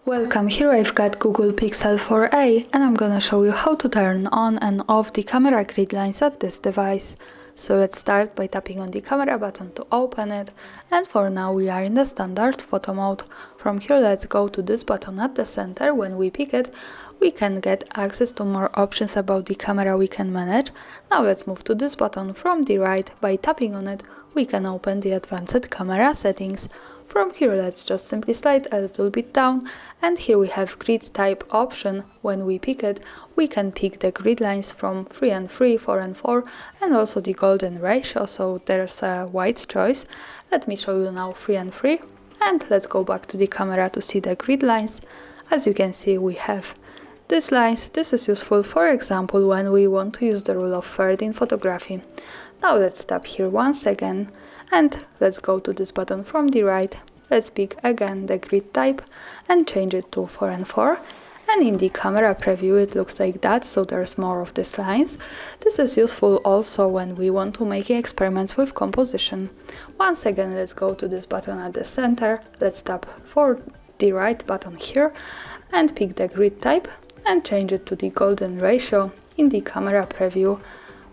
Welcome, here I've got Google Pixel 4a and I'm gonna show you how to turn on and off the camera grid lines at this device. So let's start by tapping on the camera button to open it, and for now we are in the standard photo mode. From here let's go to this button at the center. When we pick it, we can get access to more options about the camera we can manage. Now let's move to this button from the right. By tapping on it, we can open the advanced camera settings. From here let's just simply slide a little bit down, and here we have grid type option. When we pick it, we can pick the grid lines from 3 and 3, 4 and 4, and also the golden ratio, so there's a wide choice. Let me show you now 3 and 3, and let's go back to the camera to see the grid lines. As you can see, we have these lines. This is useful, for example, when we want to use the rule of thirds in photography. Now let's tap here once again, and let's go to this button from the right. Let's pick again the grid type and change it to 4 and 4. And in the camera preview it looks like that, so there's more of these lines. This is useful also when we want to make experiments with composition. Once again, let's go to this button at the center. Let's tap for the right button here and pick the grid type and change it to the golden ratio. In the camera preview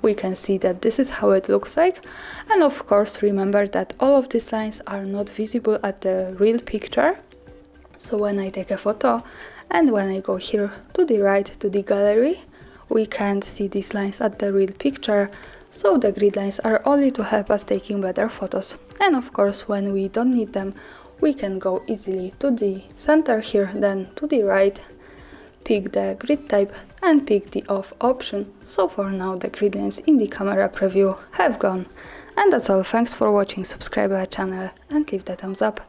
we can see that this is how it looks like, and of course remember that all of these lines are not visible at the real picture. So when I take a photo and when I go here to the right to the gallery, we can't see these lines at the real picture, so the grid lines are only to help us taking better photos. And of course when we don't need them, we can go easily to the center here, then to the right, pick the grid type and pick the off option. So for now the grid lines in the camera preview have gone. And that's all. Thanks for watching, subscribe our channel and leave the thumbs up.